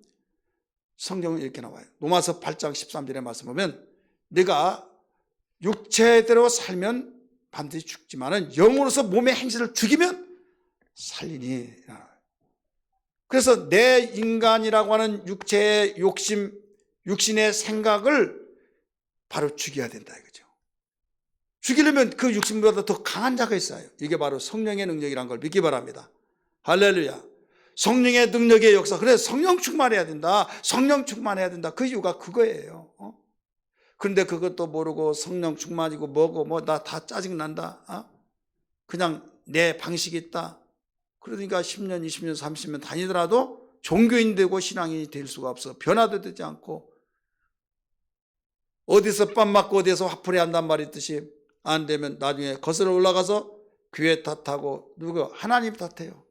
성경은 이렇게 나와요. 로마서 8장 13절의 말씀 보면 내가 육체대로 살면 반드시 죽지만은 영으로서 몸의 행실을 죽이면 살리니. 그래서 내 인간이라고 하는 육체의 욕심, 육신의 생각을 바로 죽여야 된다 이거죠. 죽이려면 그 육신보다 더 강한 자가 있어요. 이게 바로 성령의 능력이라는 걸 믿기 바랍니다. 할렐루야. 성령의 능력의 역사. 그래서 성령 충만해야 된다. 성령 충만해야 된다. 그 이유가 그거예요. 그런데 그것도 모르고 성령 충만이고 뭐고 나 다 짜증난다. 그냥 내 방식이 있다. 그러니까 10년, 20년, 30년 다니더라도 종교인 되고 신앙인이 될 수가 없어. 변화도 되지 않고 어디서 빰 맞고 어디서 화풀이 한단 말이 있듯이 안 되면 나중에 거슬러 올라가서 교회 탓하고 누구 하나님 탓해요.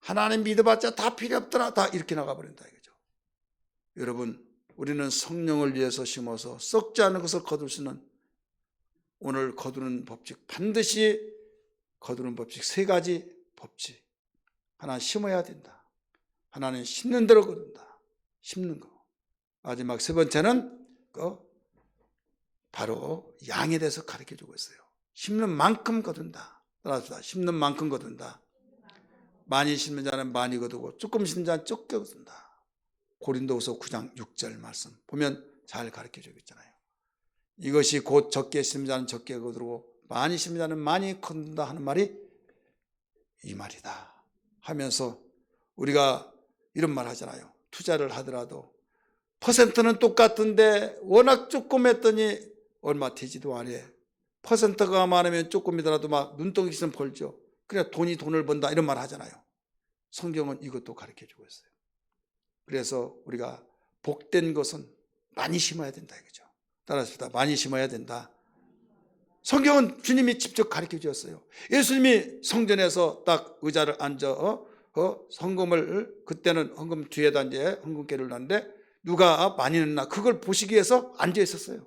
하나님 믿어봤자 다 필요 없더라. 다 이렇게 나가버린다 이거죠. 여러분, 우리는 성령을 위해서 심어서 썩지 않은 것을 거둘 수 있는, 오늘 거두는 법칙, 반드시 거두는 법칙, 세 가지 법칙. 하나, 심어야 된다. 하나는 심는 대로 거둔다. 심는 거. 마지막 세 번째는 바로 양에 대해서 가르쳐주고 있어요. 심는 만큼 거둔다. 따라합시다. 심는 만큼 거둔다. 많이 심는 자는 많이 거두고 조금 심는 자는 적게 거둔다. 고린도후서 9장 6절 말씀 보면 잘 가르쳐주고 있잖아요. 이것이 곧 적게 심는 자는 적게 거두고 많이 심는 자는 많이 거둔다 하는 말이 이 말이다 하면서, 우리가 이런 말 하잖아요. 투자를 하더라도 퍼센트는 똑같은데 워낙 조금 했더니 얼마 되지도 않아. 퍼센트가 많으면 조금이더라도 막 눈덩이 있으면 벌죠. 그래야 돈이 돈을 번다 이런 말 하잖아요. 성경은 이것도 가르쳐주고 있어요. 그래서 우리가 복된 것은 많이 심어야 된다 이거죠. 따라합시다. 많이 심어야 된다. 성경은 주님이 직접 가르쳐 주셨어요. 예수님이 성전에서 딱 의자를 앉아 헌금을, 그때는 헌금 뒤에다 이제 헌금깨를 놨는데 누가 많이 넣나 그걸 보시기 위해서 앉아 있었어요.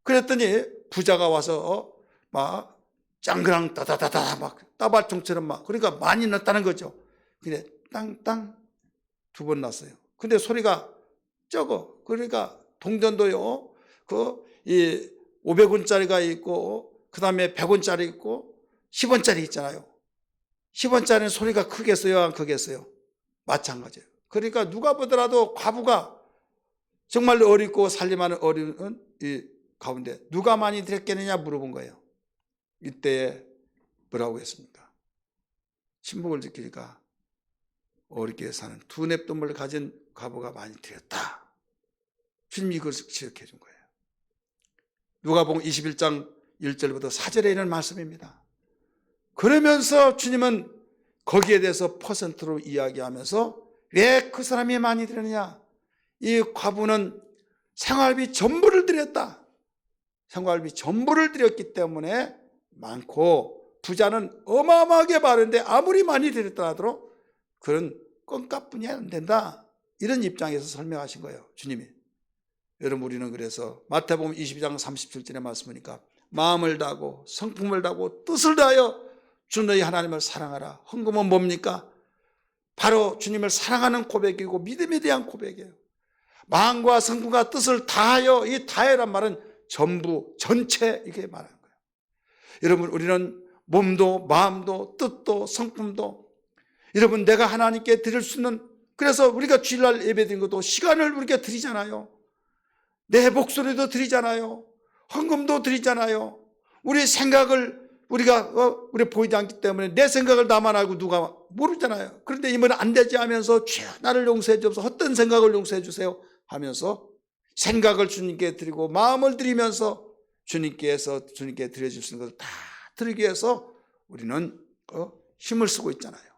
그랬더니 부자가 와서 막 짱그랑 따다다다 막 따발총처럼 막, 그러니까 많이 넣었다는 거죠. 근데 땅땅 두 번 났어요. 근데 소리가 적어. 그러니까 동전도요, 이 500원짜리가 있고 그 다음에 100원짜리 있고 10원짜리 있잖아요. 10원짜리는 소리가 크겠어요, 안 크겠어요? 마찬가지예요. 그러니까 누가 보더라도 과부가 정말 어렵고 살림하는 어려운 이 가운데 누가 많이 드렸겠느냐 물어본 거예요. 이때 뭐라고 했습니까? 신복을 지키니까 어렵게 사는 두 냅돈을 가진 과부가 많이 드렸다. 주님이 그것을 지적해 준 거예요. 누가복음 21장 1절부터 4절에 있는 말씀입니다. 그러면서 주님은 거기에 대해서 퍼센트로 이야기하면서 왜 그 사람이 많이 드렸느냐? 이 과부는 생활비 전부를 드렸다. 생활비 전부를 드렸기 때문에 많고, 부자는 어마어마하게 많은데 아무리 많이 드렸다 하더라도 그런 껌값뿐이 안 된다. 이런 입장에서 설명하신 거예요, 주님이. 여러분, 우리는 그래서 마태복음 22장 37절의 말씀이니까 마음을 다하고 성품을 다하고 뜻을 다하여 주 너희 하나님을 사랑하라. 헌금은 뭡니까? 바로 주님을 사랑하는 고백이고 믿음에 대한 고백이에요. 마음과 성품과 뜻을 다하여, 이 다하여란 말은 전부, 전체, 이게 말하는 거예요. 여러분, 우리는 몸도 마음도 뜻도 성품도, 여러분, 내가 하나님께 드릴 수 있는, 그래서 우리가 주일날 예배 드린 것도 시간을 우리가 드리잖아요. 내 목소리도 드리잖아요. 헌금도 드리잖아요. 우리 생각을 우리 보이지 않기 때문에 내 생각을 나만 알고 누가 모르잖아요. 그런데 이번에 안 되지 하면서 주여 나를 용서해 주옵소서, 헛된 생각을 용서해 주세요 하면서 생각을 주님께 드리고 마음을 드리면서 주님께 드려줄 수 있는 것을 다 드리기 위해서 우리는 힘을 쓰고 있잖아요.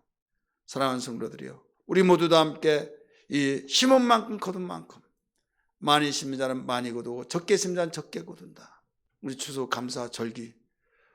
사랑하는 성도들이요, 우리 모두 다 함께 이 심은 만큼 거둔 만큼, 많이 심는 자는 많이 거두고 적게 심는 자는 적게 거둔다. 우리 추수 감사 절기,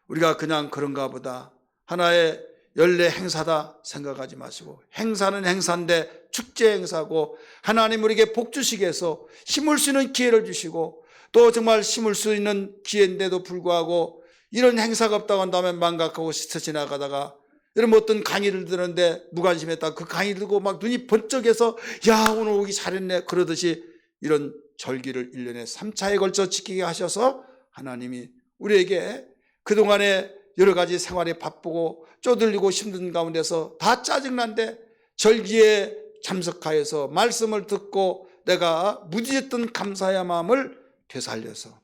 우리가 그냥 그런가 보다 하나의 연례 행사다 생각하지 마시고, 행사는 행사인데 축제 행사고, 하나님 우리에게 복 주시기 위해서 심을 수 있는 기회를 주시고, 또 정말 심을 수 있는 기회인데도 불구하고 이런 행사가 없다고 한다면 망각하고 스쳐 지나가다가, 여러분 어떤 강의를 듣는데 무관심했다 그 강의 듣고 막 눈이 번쩍해서 야 오늘 오기 잘했네 그러듯이, 이런 절기를 1년에 3차에 걸쳐 지키게 하셔서 하나님이 우리에게 그동안에 여러 가지 생활에 바쁘고 쪼들리고 힘든 가운데서 다 짜증난데 절기에 참석하여서 말씀을 듣고 내가 무디졌던 감사의 마음을 되살려서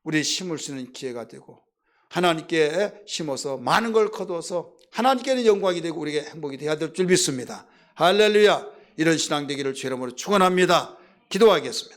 우리 심을 수 있는 기회가 되고, 하나님께 심어서 많은 걸 거두어서 하나님께는 영광이 되고 우리에게 행복이 되어야 될 줄 믿습니다. 할렐루야. 이런 신앙 되기를 주의 이름으로 축원합니다. 기도하겠습니다.